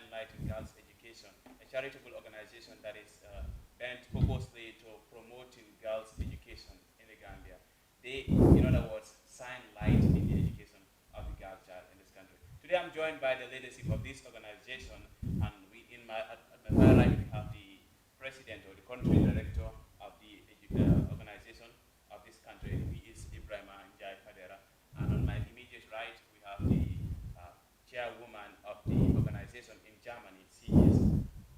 Enlightened Girls Education, a charitable organization that is bent purposely to promoting girls' education in the Gambia. They, in other words, shine light in the education of the girl child in this country. Today I'm joined by the leadership of this organization, and at my far right we have the president or the country director of the organization of this country. He is Ibrahim Njai Fadera. And on my immediate right we have the chairwoman of the organization in Germany. She is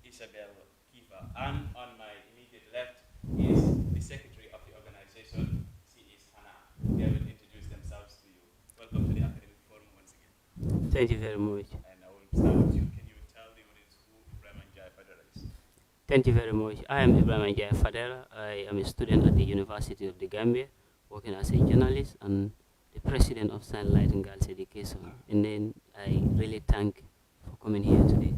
Isabel Kiva. And on my immediate left is the secretary of the organization. She is Hannah. They will introduce themselves to you. Welcome to the academic forum once again. Thank you very much. And I will start with you. Can you tell the audience who Ibrahim Njai Fadera is? Thank you very much. I am Ibrahim Njai Fadera. I am a student at the University of the Gambia, working as a journalist and the president of Sunlight and Girls Education. And then I really thank for coming here today.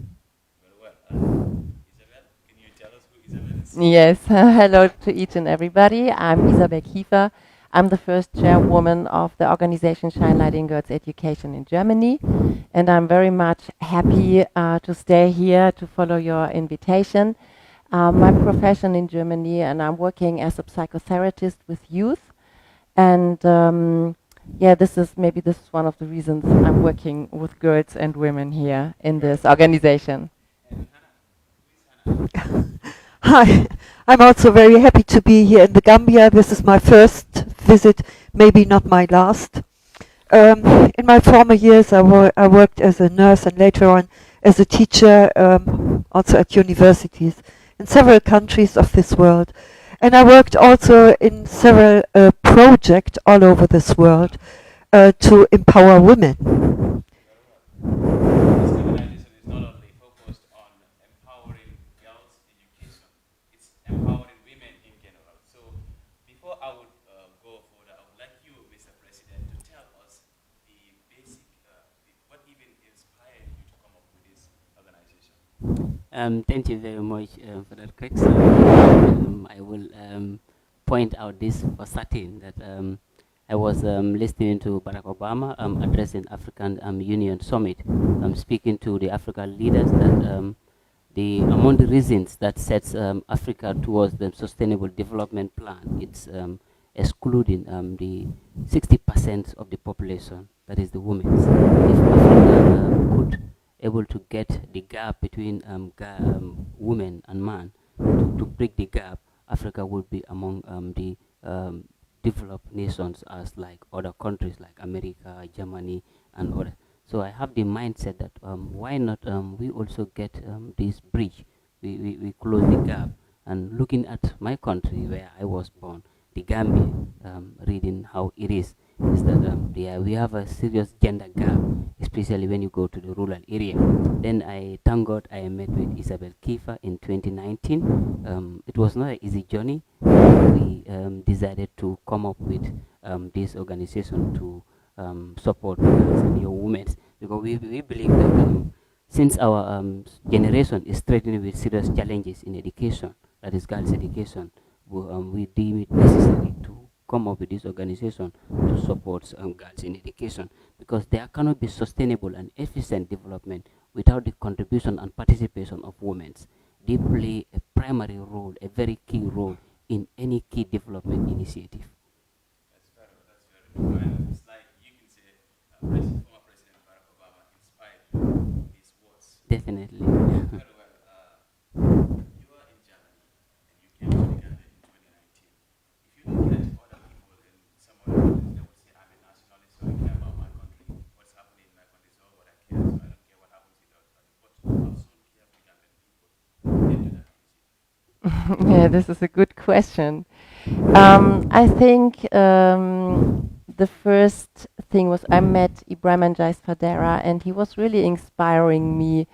Very well. Isabel, can you tell us who Isabel is? Yes, hello to each and everybody. I'm Isabel Kiefer. I'm the first chairwoman of the organization Shine Light in Girls Education in Germany. And I'm very much happy to stay here to follow your invitation. My profession in Germany, and I'm working as a psychotherapist with youth. And yeah, this is one of the reasons I'm working with girls and women here in this organization. Hi, I'm also very happy to be here in the Gambia. This is my first visit, maybe not my last. In my former years, I worked as a nurse and later on as a teacher, also at universities in several countries of this world. And I worked also in several projects all over this world to empower women. This organization is not only focused on empowering girls' education, it's empowering women in general. So before I would go further, I would like you, Mr. President, to tell us the basic, what even inspired you to come up with this organization. Thank you very much for that quick. I will point out this for certain that I was listening to Barack Obama addressing African Union Summit, speaking to the African leaders that among the reasons that sets Africa towards the Sustainable Development Plan, it's excluding the 60% of the population, that is the women. If Africa could able to get the gap between women and man, to break the gap, Africa would be among the developed nations as like other countries like America, Germany, and other. So I have the mindset that why not we also get this bridge, we close the gap. And looking at my country where I was born, the Gambia, reading how it is that we have a serious gender gap, especially when you go to the rural area. Then I thank God I met with Isabel Kiefer in 2019. It was not an easy journey. We decided to come up with this organization to support girls and young women, because we believe that since our generation is threatened with serious challenges in education, that is girls' education, we deem it necessary to come up with this organization to support girls in education, because there cannot be sustainable and efficient development without the contribution and participation of women. They play a primary role, a very key role in any key development initiative. That's very true. It's like you can say former President Barack Obama inspired you with these words. Definitely. Very well. You are in Germany and you came to the Gambia in 2019. If you look at other people in some other countries, they would say, I'm a nationalist, so I care about my country. What's happening in my country is all what I care, so I don't care what happens in other countries. But how soon care for Gambian people into that position? Yeah, this is a good question. I think the first thing was I met Ibrahim Njai Fadera, and he was really inspiring me.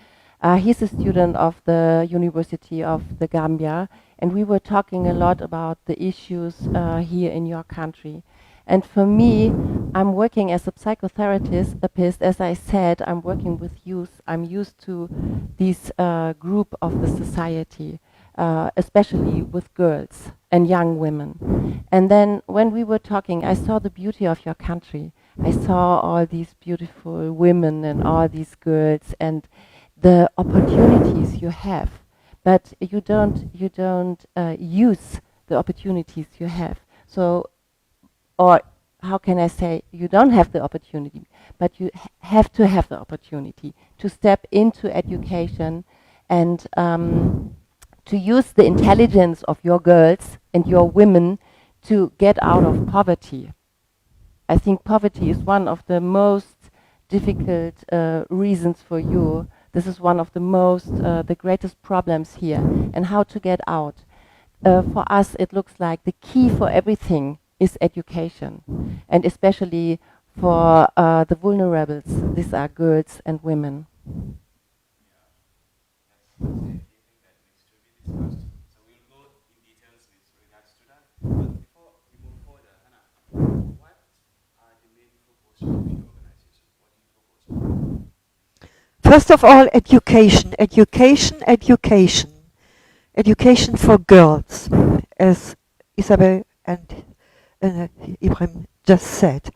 He's a student of the University of the Gambia, and we were talking a lot about the issues here in your country. And for me, I'm working as a psychotherapist. As I said, I'm working with youth. I'm used to this group of the society, especially with girls and young women. And then when we were talking, I saw the beauty of your country. I saw all these beautiful women and all these girls, and the opportunities you have, but you don't use the opportunities you have. So, or how can I say, you don't have the opportunity, but you have to have the opportunity to step into education and to use the intelligence of your girls and your women to get out of poverty. I think poverty is one of the most difficult reasons for you. This is one of the most, the greatest problems here, and how to get out. For us, it looks like the key for everything is education, and especially for the vulnerables. These are girls and women. That's anything that needs to be discussed. So we'll go in details with regards to that. But before we move further, Hannah, what are the main focus of your organization? What do you focus on? First of all, education, education, education. Education for girls, as Isabel and Ibrahim just said.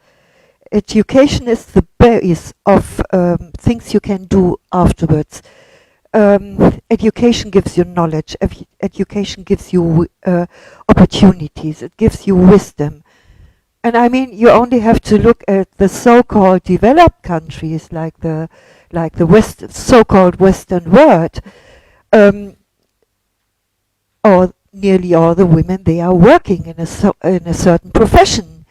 Education is the base of things you can do afterwards. Education gives you knowledge, education gives you opportunities, it gives you wisdom. And I mean, you only have to look at the so-called developed countries, like the so-called Western world, or nearly all the women, they are working in a certain profession.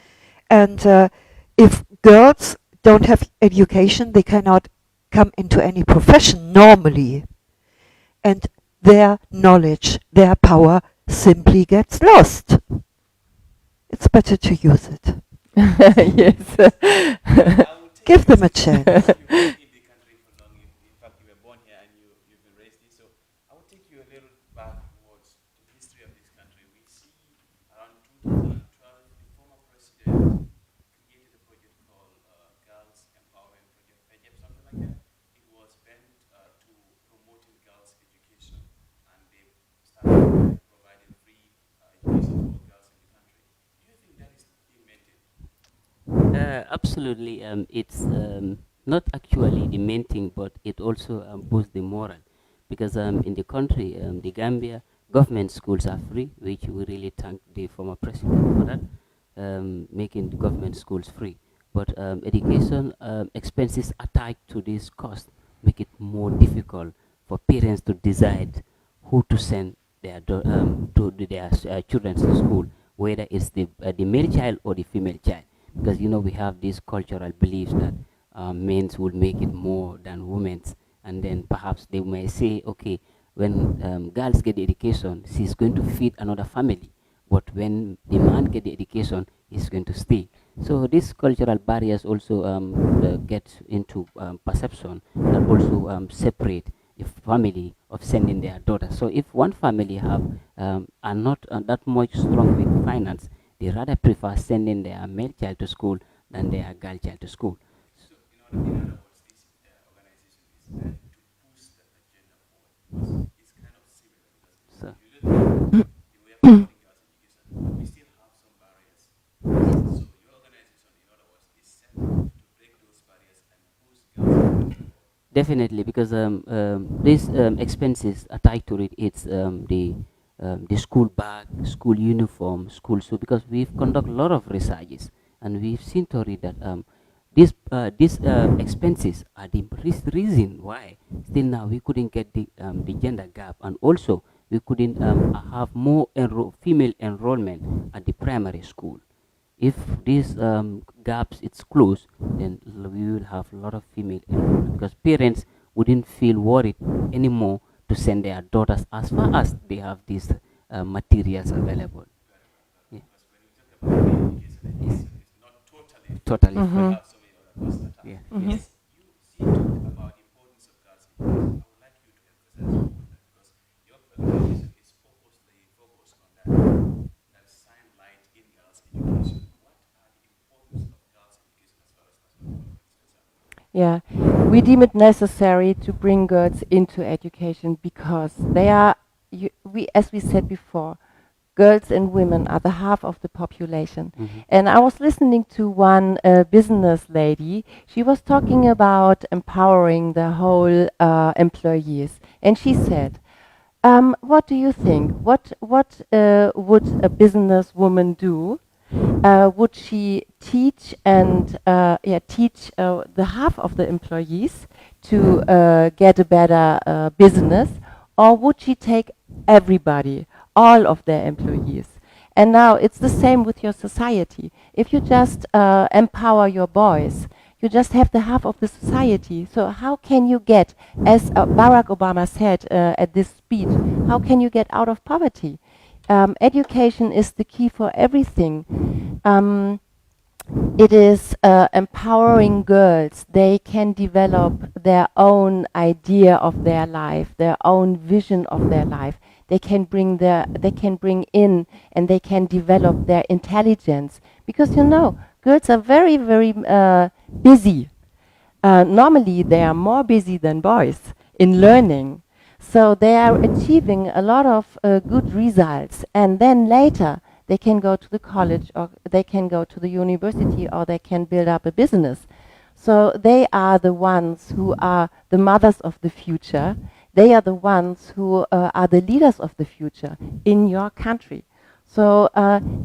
And if girls don't have education, they cannot come into any profession normally. And their knowledge, their power simply gets lost. It's better to use it. Yes. Give them a chance. You've been in the country for long. In fact, you were born here and you've been raised here. So I will take you a little back towards the history of this country. We see around 2012, the former president created a project called Girls Empowerment Project, PEJEP, something like that. It was bent to promoting girls' education, and they started by providing free education for girls in the country. Do you think that is being maintained? Absolutely. It's not actually the main thing, but it also boosts the moral. Because in the country, the Gambia, government schools are free, which we really thank the former president for that, making the government schools free. But education expenses attached to this cost make it more difficult for parents to decide who to send their children to school, whether it's the male child or the female child, because we have these cultural beliefs that men's will make it more than women's, and then perhaps they may say, okay, when girls get the education, she's going to feed another family, but when the man get the education, he's going to stay. So these cultural barriers also get into perception that also separate the family of sending their daughters. So if one family have are not that much strong with finance, they rather prefer sending their male child to school than their girl child to school. So, in other words, this organization is meant to push the agenda forward because it's kind of similar. Because So if you look at the way of promoting girls' education, we still have some barriers. So, your organization, in other words, is set to break those barriers and push girls' education forward. definitely, because these expenses are tied to it. It's the school bag, school uniform, school shoe. Because we've conducted a lot of researches, and we've seen to it that these expenses are the reason why still now we couldn't get the gender gap, and also we couldn't have more female enrollment at the primary school. If these gaps it's closed, then we will have a lot of female enrollment, because parents wouldn't feel worried anymore to send their daughters as far as they have these materials available. Yeah. Because when we talk about education, Yes. it's not totally free. Totally. We Mhm. have so many other costs attached. Yeah. Yes, you talked about the importance of girls' education. I would like you to emphasize more on that because your organization is focused on that. That shine light in girls' education. What are the importance of girls' education as far as national development is concerned? Yeah, we deem it necessary to bring girls into education because they are, as we said before, girls and women are the half of the population. Mm-hmm. And I was listening to one business lady. She was talking about empowering the whole employees. And she said, what do you think? What would a businesswoman do? Would she teach and teach the half of the employees to get a better business, or would she take everybody, all of their employees? And now it's the same with your society. If you just empower your boys, you just have the half of the society. So how can you get, as Barack Obama said at this speech, how can you get out of poverty? Education is the key for everything. It is empowering girls. They can develop their own idea of their life, their own vision of their life. They can bring in and they can develop their intelligence. Because you know, girls are very, very busy. Normally, they are more busy than boys in learning. So they are achieving a lot of good results. And then later, they can go to the college, or they can go to the university, or they can build up a business. So they are the ones who are the mothers of the future. They are the ones who are the leaders of the future in your country. So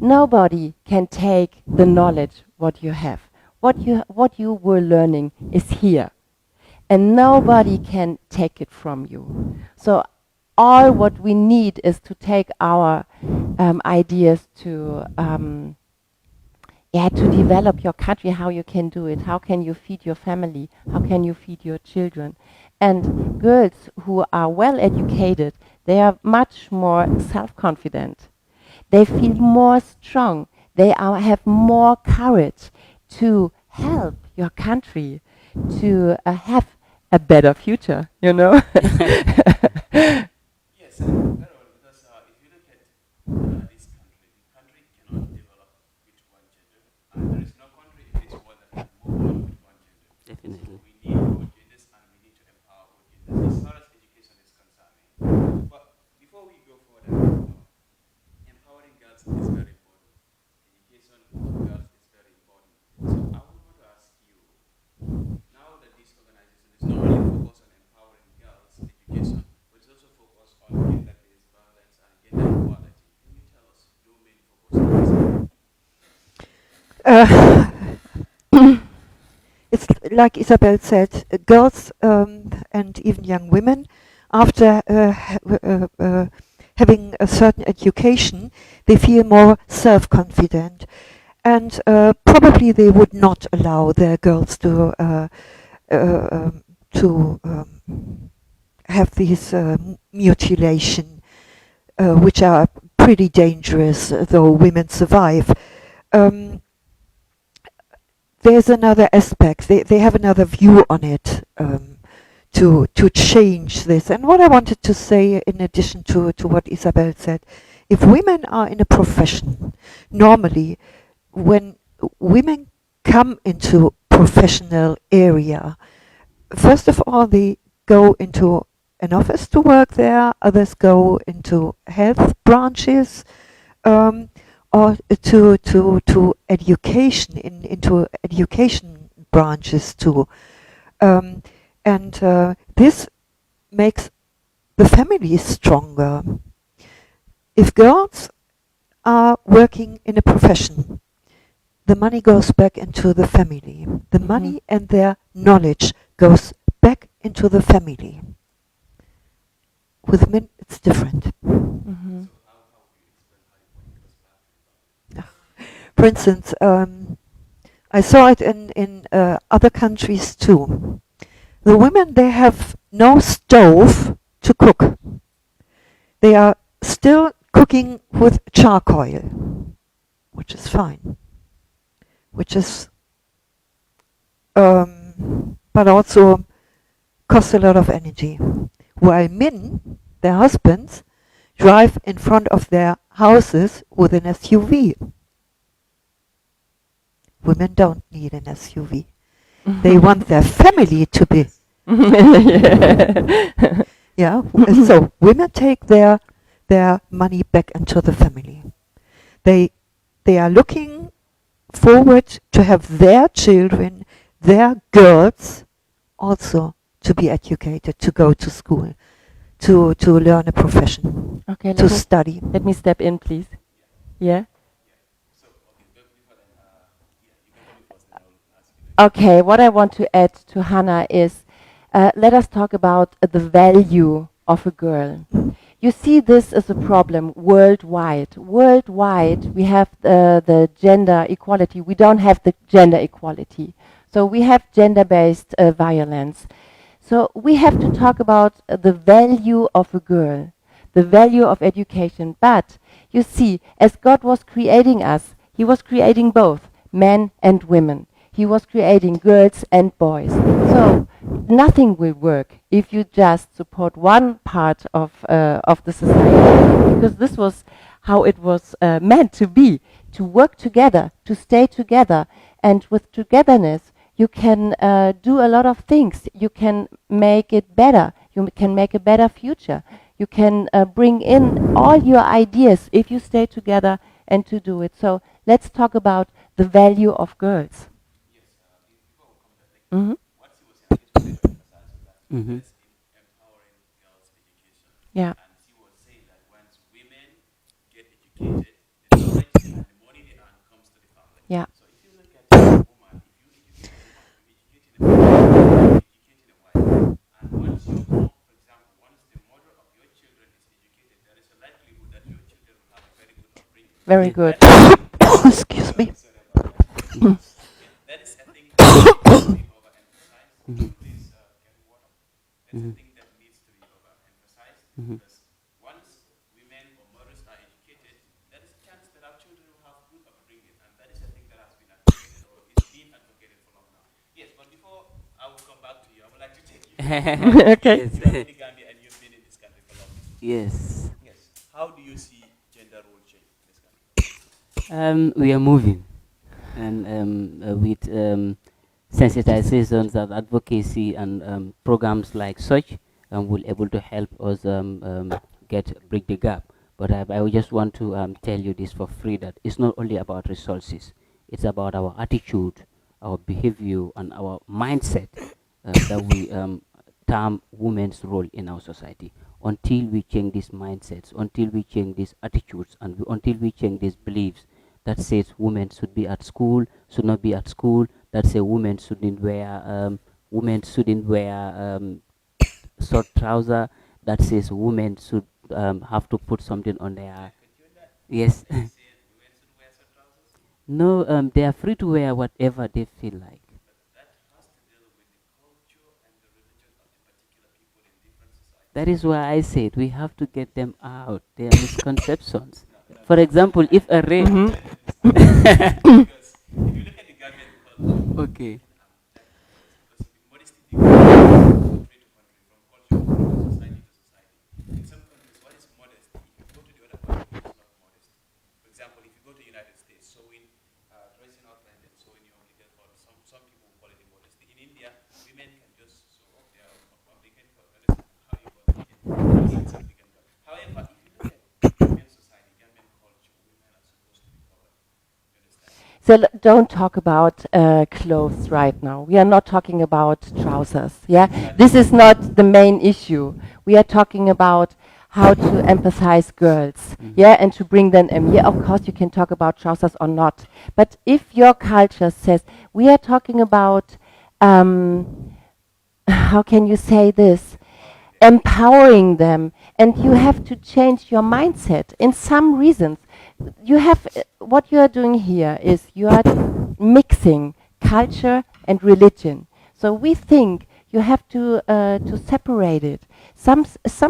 nobody can take the knowledge what you have. What you were learning is here, and nobody can take it from you. So all what we need is to take our ideas to develop your country, how you can do it, how can you feed your family, how can you feed your children. And girls who are well educated, they are much more self-confident. They feel more strong. They have more courage to help your country to have a better future, you know? Yes, Carol, because if you look at this country, the country cannot develop with one gender. There is no country in this world that can move on with one gender. Definitely. So we need both genders and we need to empower both genders as far as education is concerned. But before we go further, empowering girls is very important. Education of girls is very important. So I would want to ask you, now that this organization is not only focused on empowering girls' education, but it's also focused on gender-based violence and gender equality. Can you tell us your main focus on this? It's like Isabel said, girls and even young women, after having a certain education, they feel more self-confident, and probably they would not allow their girls to have these mutilation, which are pretty dangerous, though women survive. There's another aspect. They have another view on it to change this. And what I wanted to say, in addition to what Isabel said, if women are in a profession, normally when women come into professional area, first of all, they go into an office to work there. Others go into health branches. Or to education, into education branches too. This makes the family stronger. If girls are working in a profession, the money goes back into the family. The money and their knowledge goes back into the family. With men, it's different. For instance, I saw it in other countries too. The women, they have no stove to cook. They are still cooking with charcoal, which is fine. Which is, but also costs a lot of energy. While men, their husbands, drive in front of their houses with an SUV. Women don't need an SUV. They want their family to be. Yeah. So women take their their money back into the family. They they are looking forward to have their children, their girls, also to be educated, to go to school, to learn a profession, Okay, to study. let me step in, please. Yeah. So, okay, but before that, yeah, you can come in first, and I'll ask you. Okay, what I want to add to Hannah is, let us talk about the value of a girl. You see, this is a problem worldwide. Worldwide, we have the gender equality. We don't have the gender equality. So we have gender-based violence. So we have to talk about the value of a girl, the value of education. But you see, as God was creating us, He was creating both men and women. He was creating girls and boys. So nothing will work if you just support one part of the society, because this was how it was meant to be, to work together, to stay together, and with togetherness you can do a lot of things. You can make it better. You can make a better future. You can bring in all your ideas if you stay together and to do it. So let's talk about the value of girls. Yes, before we come to that, Hmm. what she was saying, I just wanted to emphasize on that. Mhm. That's in empowering girls' education. Yeah. And she was saying that once women get educated, the knowledge and the money they earn comes to the family. Yeah. So if you look at a woman, if you educate a woman, you're educating a man, you're educating a wife. And once your mom, for example, once the mother of your children is educated, there is a likelihood that your children will have a very good upbringing. Very Yeah. good. That is a thing. Excuse me. Sorry about that. Yeah, that is a thing that needs to be overemphasized. Could you please get water? That's a thing that needs to be overemphasized because once women or mothers are educated, there is a chance that our children will have good upbringing, and that is a thing that has been advocated or is being advocated for long now. Yes, but before I will come back to you, I would like to take you. Okay. Yes. You are in the Gambia and you've been in this country for long. Yes. Yes. How do you see gender role change in this country? We are moving, and with sensitizations and advocacy and programs like such, will able to help us get bridge the gap. But I would just want to tell you this for free that it's not only about resources; it's about our attitude, our behavior, and our mindset that we term women's role in our society. Until we change these mindsets, until we change these attitudes, and until we change these beliefs that says women should be at school, should not be at school, that say women shouldn't wear short trouser, that says women should have to put something on their yes. Are you saying women should wear short trousers? No, they are free to wear whatever they feel like. But that has to deal with the culture and the religion of the particular people in different societies. That is why I said we have to get them out. They are misconceptions. No, no, For no. example, if a rape. Mhm. Because if you look at the Gambian culture, Okay. that because modesty differs from country to country, from culture to culture, society to society. In some countries, what is modest? If you go to the other country, it's not modest. For example, if you go to the United States, sewing, dressing outline and sewing your legal code, some people call it immodesty. In India, women can just sew up their obligate code. That is how you call it. It's obligate code. However, if you look at Gambian society, Gambian culture, women are supposed to be covered. You understand? So don't talk about clothes right now. We are not talking about trousers. Yeah, this is not the main issue. We are talking about how to empathize girls. Yeah, and to bring them. Yeah, of course you can talk about trousers or not. But if your culture says we are talking about, how can you say this? Empowering them, and you have to change your mindset in some reasons. You have what you are doing here is you are mixing culture and religion. So we think you have to separate it. Some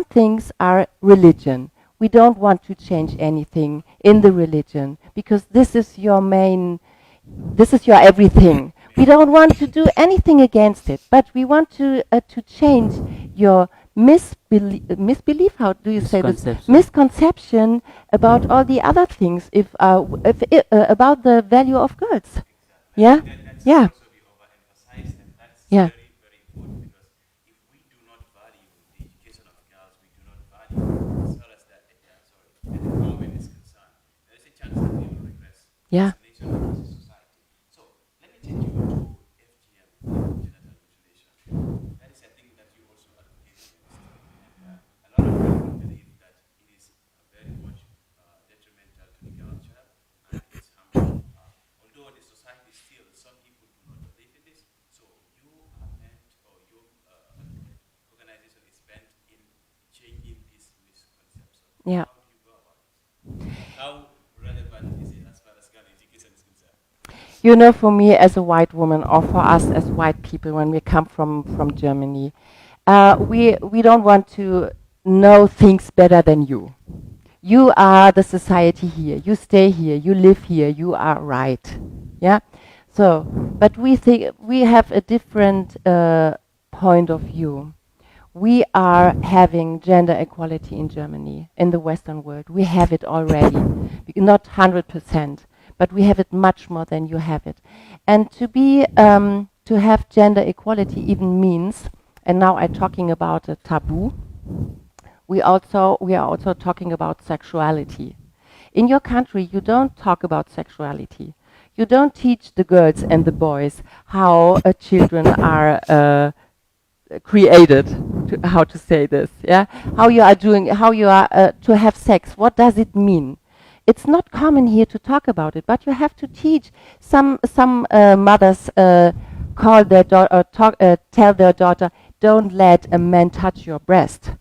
things are religion. We don't want to change anything in the religion because this is your main, this is your everything. We don't want to do anything against it, but we want to change your misbelief. How do you say this? Misconception. Misconception about all the other things. If about the value of girls. Yeah, That should yeah, also be overemphasized, and that's yeah. very, very important because if we do not value the education of girls, we do not value as well as that. So Yeah. as a nation and as a society. So let me take you to FGM, genital mutilation. That is a thing that you also advocate against, and a lot of people believe that it is very much detrimental to the girl child and it is harmful. Although the society still, some people do not believe in this. So you are meant, or your organization is bent in changing this misconception. Yeah. How do you go about this? And how relevant is it as far as gun education is concerned? You know, for me as a white woman, or for us as white people, when we come from Germany, we don't want to know things better than you. You are the society here. You stay here. You live here. You are right. Yeah. So, but we think we have a different point of view. We are having gender equality in Germany, in the Western world. We have it already, not 100%, but we have it much more than you have it. And to have gender equality even means, and now I'm talking about a taboo. We are also talking about sexuality. In your country, you don't talk about sexuality. You don't teach the girls and the boys how children are created, how to say this, yeah? How you are to have sex. What does it mean? It's not common here to talk about it, but you have to teach. Some mothers call their tell their daughter, don't let a man touch your breast.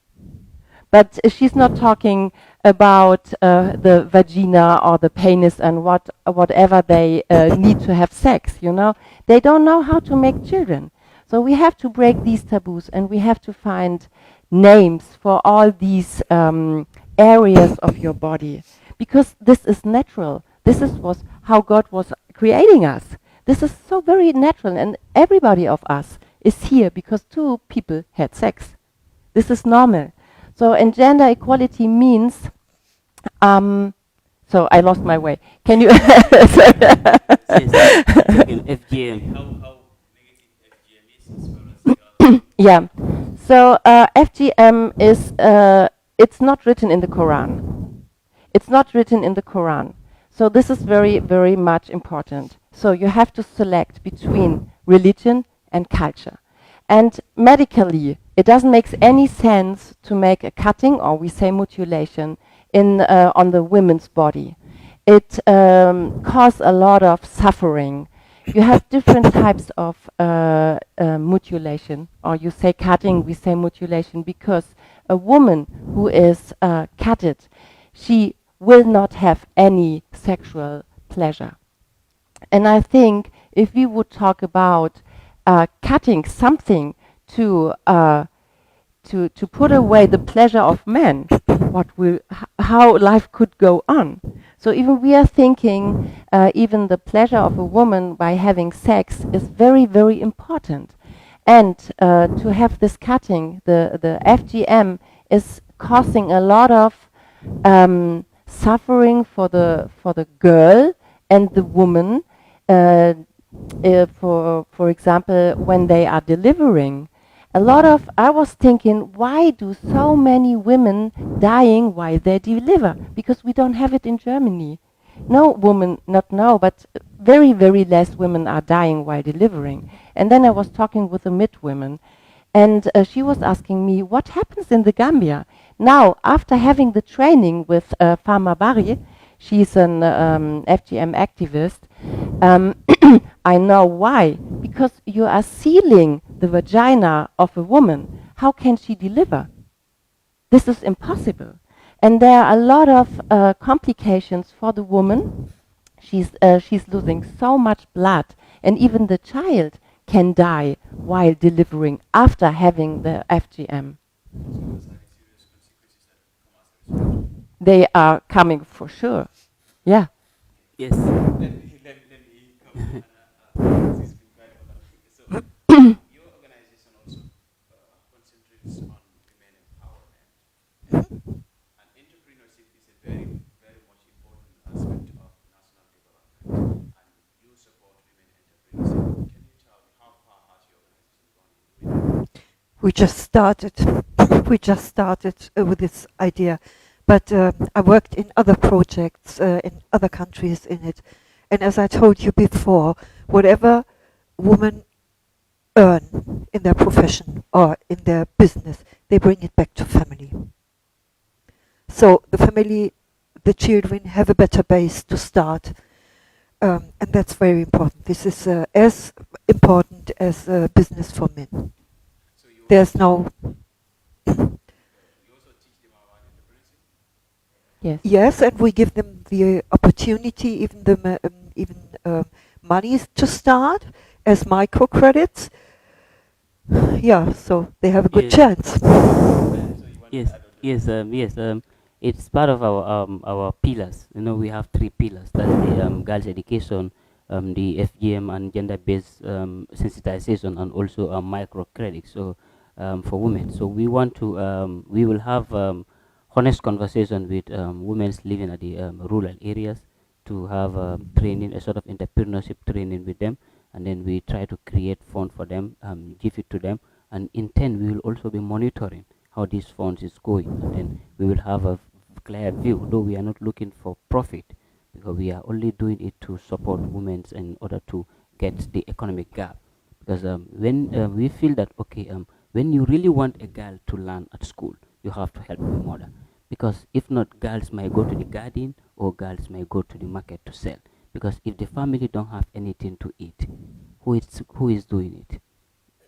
But she's not talking about the vagina or the penis and whatever they need to have sex, you know. They don't know how to make children. So we have to break these taboos, and we have to find names for all these areas of your body, because this is natural. This was how God was creating us. This is so very natural, and everybody of us is here because two people had sex. This is normal. So, and gender equality means, so I lost my way. Can you? FGM. How negative FGM is as far as the Yeah. So FGM is it's not written in the Quran. It's not written in the Quran. So this is very, very much important. So you have to select between religion and culture. And medically, it doesn't make any sense to make a cutting, or we say mutilation, in on the women's body. It causes a lot of suffering. You have different types of mutilation, or you say cutting, we say mutilation, because a woman who is cutted, she will not have any sexual pleasure. And I think if we would talk about cutting something to put away the pleasure of men, how life could go on. So even we are thinking even the pleasure of a woman by having sex is very, very important. And to have this cutting, the FGM is causing a lot of suffering for the girl and the woman. For example, when they are delivering, I was thinking, why do so many women dying while they deliver? Because we don't have it in Germany. No woman, not now, but very, very less women are dying while delivering. And then I was talking with a midwoman, and she was asking me, what happens in the Gambia? Now, after having the training with Fama Bari, she's an FGM activist, I know why. Because you are sealing the vagina of a woman. How can she deliver? This is impossible. And there are a lot of complications for the woman. She's losing so much blood, and even the child can die while delivering after having the FGM. They are coming for sure. Yeah. Yes. let me come and this is quite a so your organization also concentrates on women empowerment, and entrepreneurship is a very, very much important aspect of national development, and you support women entrepreneurship. Can you tell me how far has your organization gone in doing that? We just started. We just started with this idea, but I worked in other projects in other countries in it, And as I told you before, whatever women earn in their profession or in their business, they bring it back to family. So the family, the children have a better base to start, and that's very important. This is as important as business for men. So you There's also, no you also teach them about entrepreneurship? Yes. yes, and we give them the opportunity, even money to start as microcredits. Yeah, so they have a good Yes. chance. So you want to Yes, add on to yes, that? yes. It's part of our pillars. You know, we have three pillars. That's the girls' education, the FGM and gender-based sensitization, and also microcredit. So for women. So we want to we will have honest conversation with women living at the rural areas to have training, a sort of entrepreneurship training with them, and then we try to create fund for them, give it to them, and in turn we will also be monitoring how these funds is going, and then we will have a clear view, though we are not looking for profit, because we are only doing it to support women in order to get the economic gap. Because when we feel that, okay, when you really want a girl to learn at school, you have to help the mother, because if not, girls might go to the garden or girls might go to the market to sell, because if the family don't have anything to eat, who is doing it?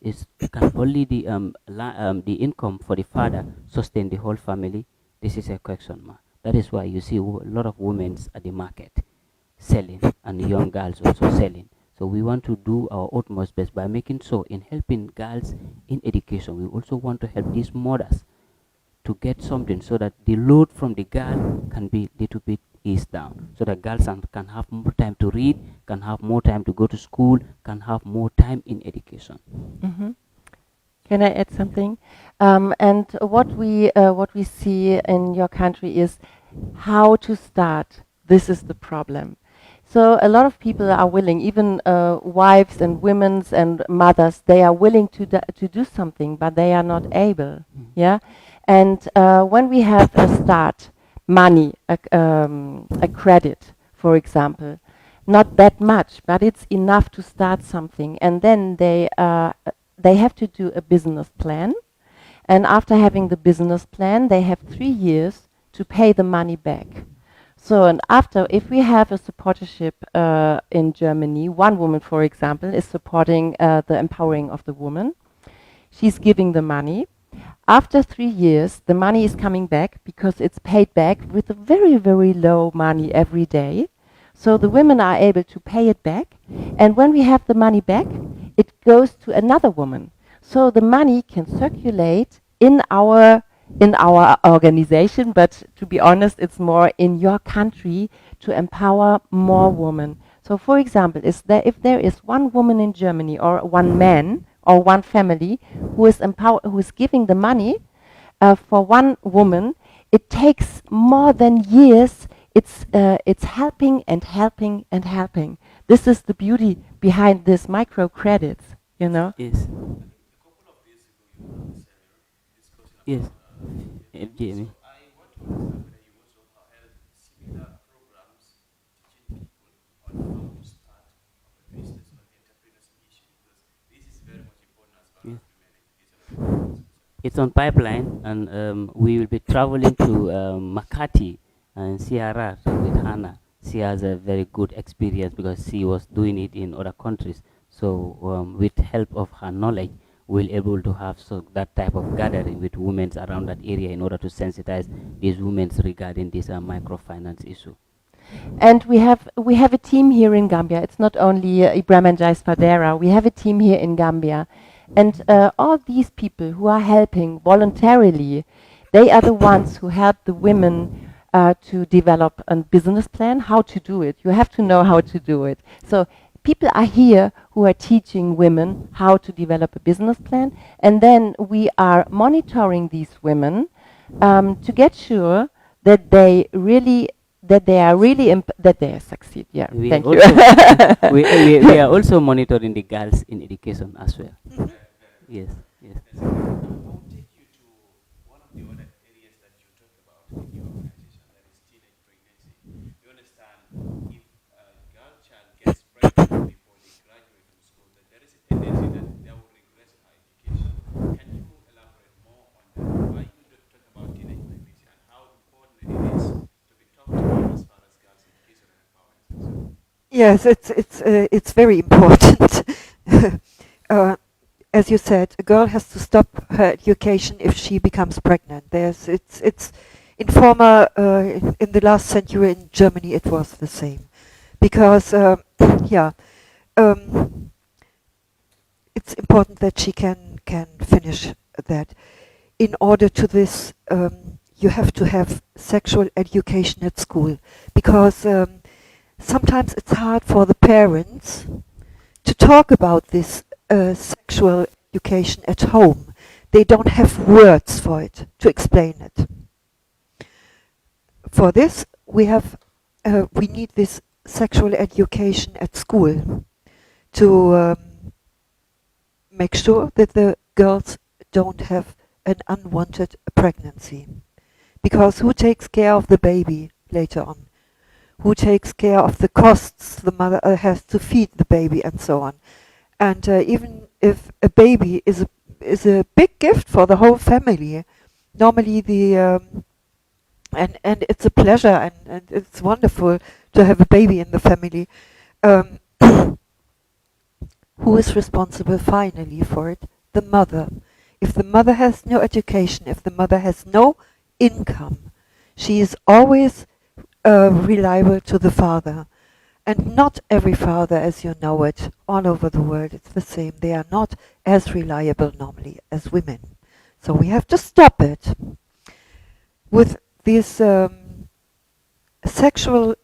Is can only the income for the father sustain the whole family? This is a question mark. That is why you see a lot of women at the market selling and young girls also selling. So we want to do our utmost best by making sure in helping girls in education. We also want to help these mothers to get something so that the load from the girl can be little bit eased down, so that girls can have more time to read, can have more time to go to school, can have more time in education. Hmm. Can I add something? And what we see in your country is how to start. This is the problem. So a lot of people are willing, even wives and women's and mothers, they are willing to do something, but they are not able. Yeah, and when we have a start, money, a credit, for example, not that much, but it's enough to start something, and then they have to do a business plan, and after having the business plan, they have 3 years to pay the money back. So, and after, if we have a supportership in Germany, one woman, for example, is supporting the empowering of the woman. She's giving the money. After 3 years, the money is coming back because it's paid back with a very, very low money every day. So the women are able to pay it back. And when we have the money back, it goes to another woman. So the money can circulate in our organization, but to be honest, it's more in your country to empower more women. So for example, if there is one woman in Germany or one man or one family who is giving the money for one woman, it takes more than years. It's helping and helping and helping. This is the beauty behind this microcredits, you know. Yes, I think a couple of days ago you had a seminar discussing yes, about FGM. So FGME. I want to understand whether you also held similar programs teaching people on how to start a business on entrepreneurship issue, because this is very much important as far Yes. as women education and empowerment is concerned. It's on pipeline, and we will be traveling to Makati and CRR with Hannah. She has a very good experience because she was doing it in other countries. So, with help of her knowledge, we'll able to have that type of gathering with women around that area in order to sensitize these women regarding this microfinance issue. And we have a team here in Gambia. It's not only Ibrahim and Jais Fadera. We have a team here in Gambia, and all these people who are helping voluntarily, they are the ones who help the women to develop a business plan. How to do it? You have to know how to do it. So people are here who are teaching women how to develop a business plan, and then we are monitoring these women to get sure that they are really that they succeed. Yeah, We are thank you. also we are also monitoring the girls in education as well. Yes, yes. That's great. I'll take you to one of the other areas that you talk about in your organization, that is teenage pregnancy. You understand, if a girl child Yes, it's very important. uh, as you said, a girl has to stop her education if she becomes pregnant. It's in the last century in Germany it was the same, because yeah, um, it's important that she can finish that. In order to this, you have to have sexual education at school, because sometimes it's hard for the parents to talk about this sexual education at home. They don't have words for it to explain it. For this, we need this sexual education at school to make sure that the girls don't have an unwanted pregnancy. Because who takes care of the baby later on? Who takes care of the costs the mother has to feed the baby and so on? And even if a baby is a big gift for the whole family, normally and it's a pleasure and it's wonderful to have a baby in the family. Um, who is responsible finally for it? The mother. If the mother has no education, if the mother has no income, she is always reliable to the father. And not every father, as you know it, all over the world, it's the same. They are not as reliable normally as women. So we have to stop it. With this sexual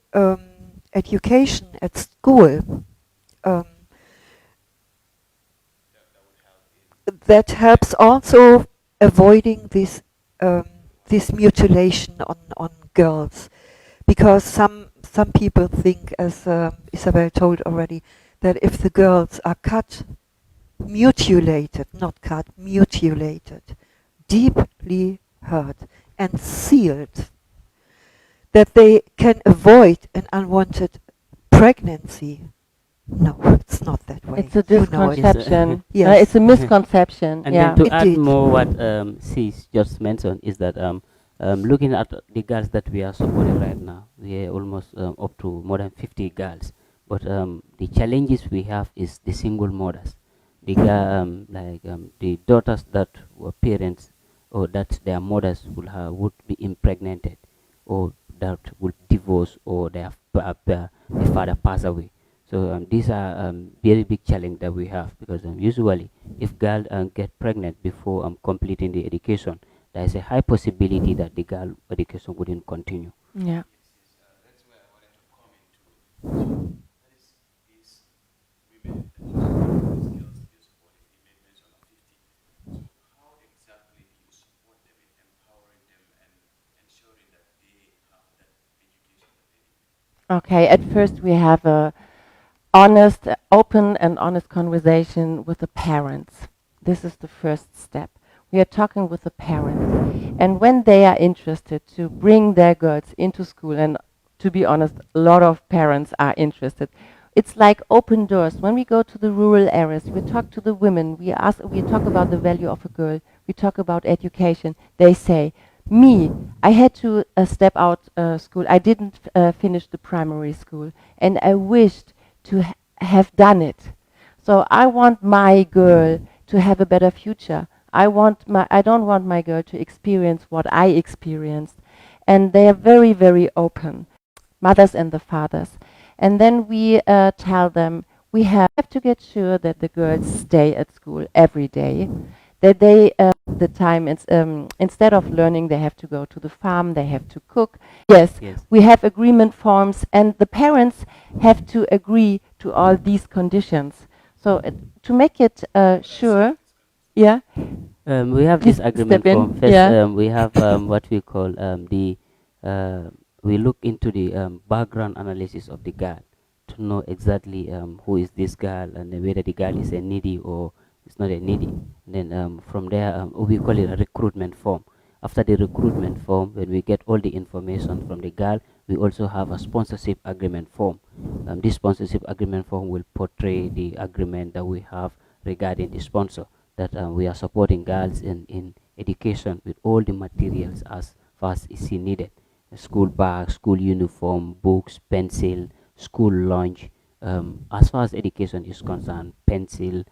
education at school, um, that helps also avoiding this mutilation on girls, because some people think, as Isabel told already, that if the girls are mutilated, not cut, mutilated, deeply hurt and sealed, that they can avoid an unwanted pregnancy. No, it's not that way. It's a You know it. misconception. Yes. It's a misconception. And Yeah. then to add Indeed. more what Sis just mentioned is that looking at the girls that we are supporting right now, we are almost up to more than 50 girls. But the challenges we have is the single mothers, the daughters that were parents or that their mothers would be impregnated, or that would divorce, or their father pass away. So these are very big challenge that we have, because usually if girl get pregnant before completing the education, there is a high possibility that the girl education wouldn't continue. Yeah. That's where I wanted to come into. That is these women that you support, these girls that you support. You made mention of 50. So how exactly do you support them in empowering them and ensuring that they have that education that they need? Okay. At first, we have a honest, open and honest conversation with the parents. This is the first step. We are talking with the parents. And when they are interested to bring their girls into school, and to be honest, a lot of parents are interested. It's like open doors. When we go to the rural areas, we talk to the women, we talk about the value of a girl, we talk about education. They say, me, I had to step out school. I didn't finish the primary school, and I wished to have done it. So I want my girl to have a better future. I don't want my girl to experience what I experienced. And they are very, very open, mothers and the fathers. And then we tell them we have to get sure that the girls stay at school every day, that they the time instead of learning they have to go to the farm, they have to cook. Yes, Yes. we have agreement forms, and the parents have to agree to all these conditions. So to make it sure, yeah. We have this Please agreement step in. form. First, Yeah. we have what we call we look into the background analysis of the girl to know exactly who is this girl, and whether the girl is a needy or it's not a needy. And then from there, we call it a recruitment form. After the recruitment form, when we get all the information from the girl, we also have a sponsorship agreement form. This sponsorship agreement form will portray the agreement that we have regarding the sponsor, that we are supporting girls in education with all the materials as far as is needed: a school bag, school uniform, books, pencil, school lunch, as far as education is concerned, pencil,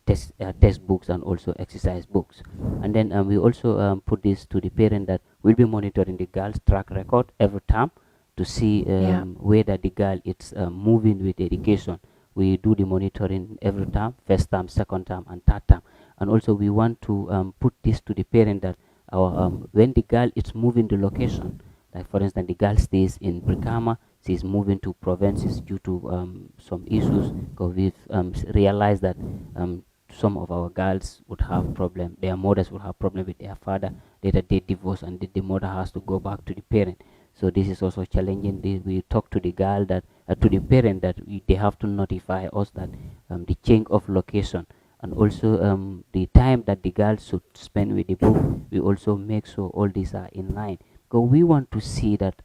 textbooks, and also exercise books. And then we also put this to the parent that we'll be monitoring the girl's track record every term to see whether the girl is moving with education. We do the monitoring every term, first term, second term, and third term. And also we want to put this to the parent that our when the girl is moving the location, like for instance, the girl stays in Brikama, she's moving to provinces due to some issues, because we've realized that some of our girls would have problem, their mothers would have problem with their father, later they divorce and the mother has to go back to the parent. So this is also challenging. We talk to the girl that to the parent that they have to notify us that the change of location, and also the time that the girl should spend with the book. We also make sure all these are in line, because we want to see that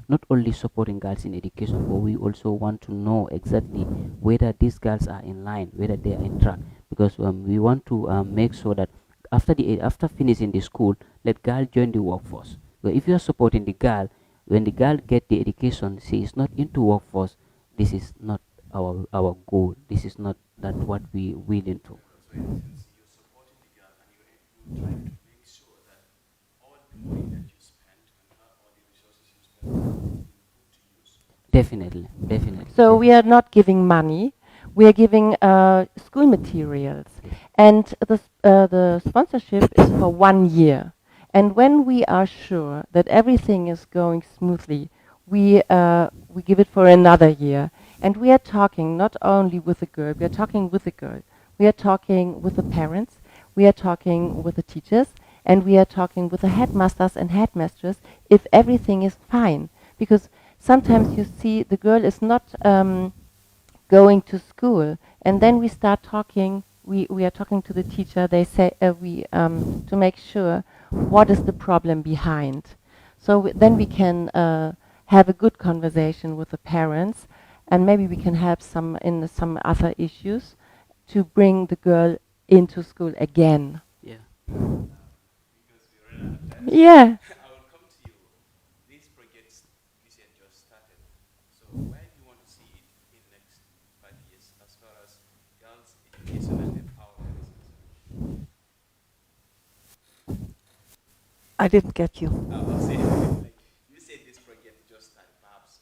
not only supporting girls in education, but we also want to know exactly whether these girls are in line, whether they are in track, because we want to make sure that after finishing the school, let girl join the workforce. So if you are supporting the girl, when the girl get the education, she is not into workforce. This is not our goal. This is not that what we willing to. So in essence, you're supporting the girl and you're trying to make sure that all the money that you spend on her, all the resources you spend on her, is being put to use. Definitely, definitely. So we are not giving money, we are giving school materials, and the sponsorship is for 1 year. And when we are sure that everything is going smoothly, we give it for another year. And we are talking not only with the girl, we are talking with the girl, we are talking with the parents, we are talking with the teachers, and we are talking with the headmasters and headmistresses if everything is fine. Because sometimes you see the girl is not going to school, and then we start talking, we are talking to the teacher, they say to make sure what is the problem behind. So then we can have a good conversation with the parents, and maybe we can help in some other issues to bring the girl into school again. Yeah. Because we ran out of time. Yeah. I will come to you. These projects this year just started. So where do you want to see it in the next 5 years as far as girls' education and empowerment is concerned? I didn't get you. I'll say like you said this project just started perhaps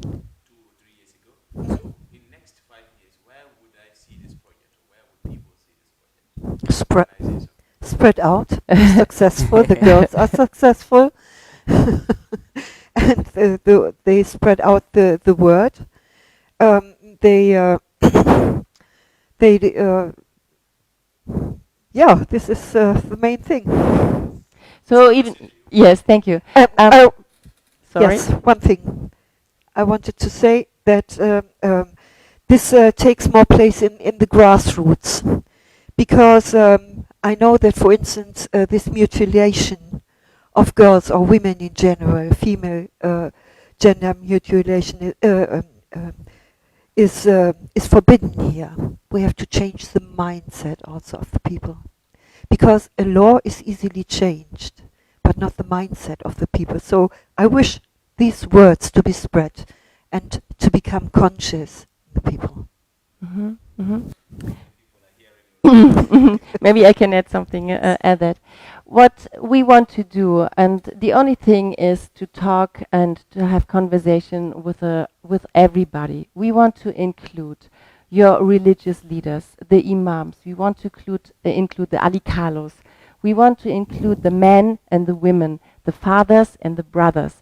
2 or 3 years ago. So in next 5 years, where would I see this project, or where would people see this project? Spread, Organization. spread out, be successful. The girls are successful, and they spread out the word. They yeah, this is the main thing. So even yes, thank you. Sorry. Yes, one thing I wanted to say that this takes more place in the grassroots, because I know that, for instance, this mutilation of girls or women in general, female gender mutilation is forbidden here. We have to change the mindset also of the people, because a law is easily changed, but not the mindset of the people. So I wish these words to be spread and to become conscious, the people. Mhm, mhm. Maybe I can add something at that. What we want to do, and the only thing is to talk and to have conversation with everybody. We want to include your religious leaders, the imams. We want to include the alikalos. We want to include the men and the women, the fathers and the brothers.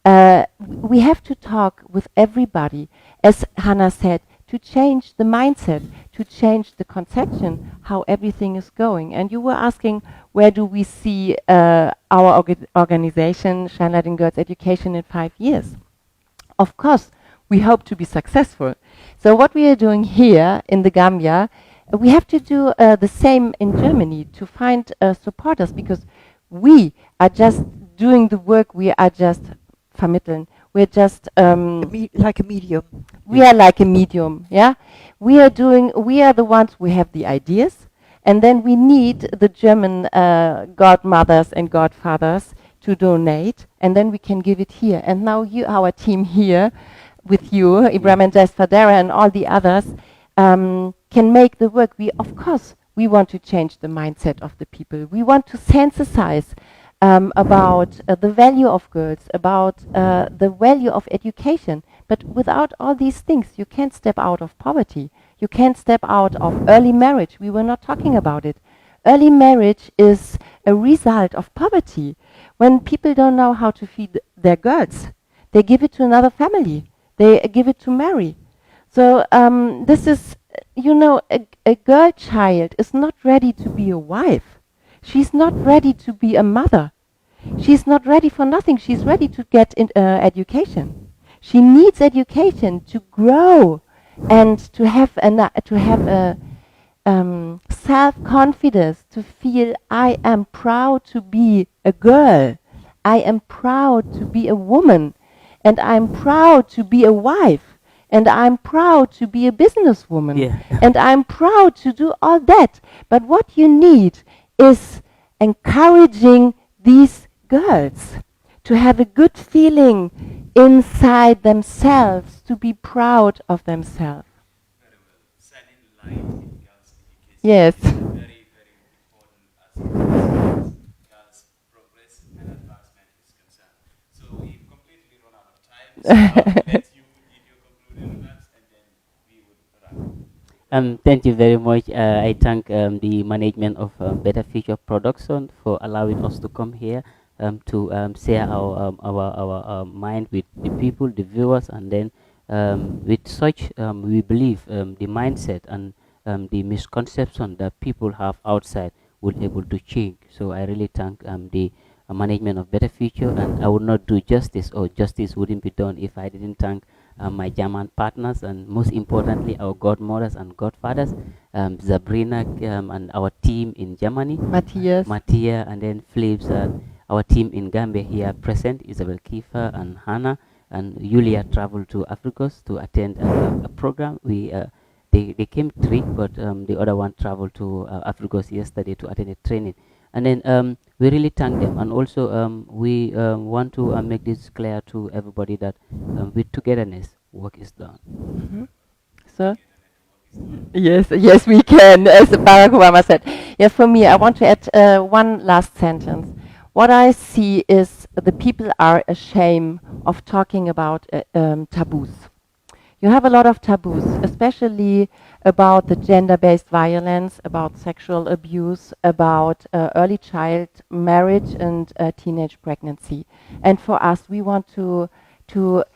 We have to talk with everybody, as Hannah said, to change the mindset, to change the conception, how everything is going. And you were asking, where do we see our organization, Shine Light in Girls Education, in 5 years? Of course, we hope to be successful. So what we are doing here in the Gambia, we have to do the same in Germany to find supporters, because we are just doing the work, we are just vermitteln. We're just Like a medium. we are like a medium, yeah. We are the ones who have the ideas, and then we need the German godmothers and godfathers to donate, and then we can give it here. And now our team here, with you, Ibrahim and Jess Fadera and all the others, can make the work. Of course, we want to change the mindset of the people. We want to sensitize about the value of girls, about the value of education. But without all these things, you can't step out of poverty. You can't step out of early marriage. We were not talking about it. Early marriage is a result of poverty. When people don't know how to feed their girls, they give it to another family. They give it to marry. So this is, a girl child is not ready to be a wife. She's not ready to be a mother. She's not ready for nothing. She's ready to get education. She needs education to grow and to have a self-confidence, to feel I am proud to be a girl. I am proud to be a woman. And I'm proud to be a wife. And I'm proud to be a businesswoman. Yeah. And I'm proud to do all that. But what you need is encouraging these girls to have a good feeling inside themselves, to be proud of themselves. Very well. Shining light in girls' education Yes. is a very, very important aspect as girls' progress and advancement is concerned. So we've completely run out of time. So I will let you give your concluding remarks and then we would wrap. Thank you very much. I thank the management of Better Future Production for allowing us to come here to share our mind with the people, the viewers, and then with such we believe the mindset and the misconception that people have outside will able to change. So I really thank the management of Better Future, and I would not do justice, or justice wouldn't be done if I didn't thank my German partners, and most importantly our godmothers and godfathers, Sabrina, and our team in Germany, Matthias. Mattia, and then Philips, our team in Gambia here present, Isabel Kiefer and Hannah, and Julia traveled to Africa to attend a program. They came three, but the other one traveled to Africa yesterday to attend a training. And then we really thank them, and also we want to make this clear to everybody that with togetherness work is done. So, yes, we can, as Barack Obama said. Yeah, for me, I want to add one last sentence. What I see is the people are ashamed of talking about taboos. You have a lot of taboos, especially about the gender-based violence, about sexual abuse, about early child marriage and teenage pregnancy. And for us, we want to the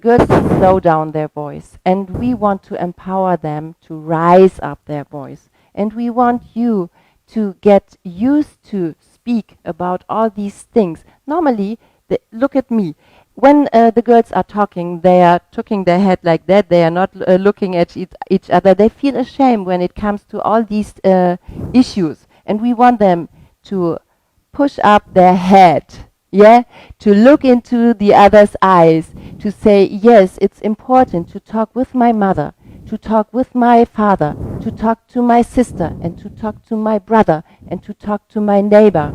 girls to slow down their voice, and we want to empower them to rise up their voice. And we want you to get used to speak about all these things. Normally, look at me. When the girls are talking, they are tucking their head like that. They are not looking at each other. They feel ashamed when it comes to all these issues. And we want them to push up their head, yeah, to look into the other's eyes, to say, yes, it's important to talk with my mother, to talk with my father, to talk to my sister, and to talk to my brother, and to talk to my neighbor.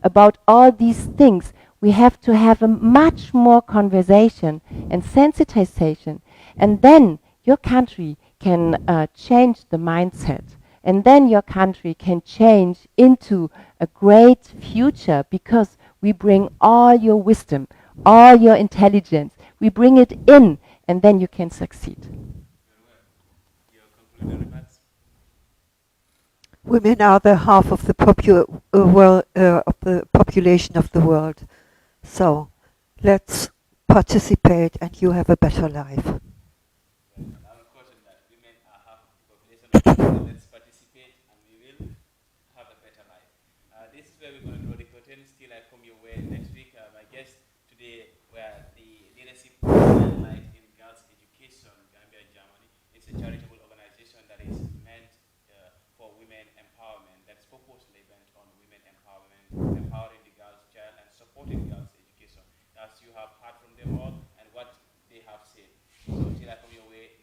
About all these things, we have to have a much more conversation and sensitization. And then your country can change the mindset. And then your country can change into a great future, because we bring all your wisdom, all your intelligence, we bring it in, and then you can succeed. Very well. Your concluding remarks? Women are the half of the of the population of the world. So let's participate, and you have a better life. I'm of course in that women are half of the population of the world. Let's participate and we will have a better life. This is where we're going to draw the curtain. Still, I come your way next week. My guests today were the leadership of Light in Girls Education, Gambia and Germany. It's a charitable organization that is meant for women empowerment, that's purposely bent on women empowerment, empowering the girls child and supporting girls education. As you have heard from them all and what they have said. So till I come your way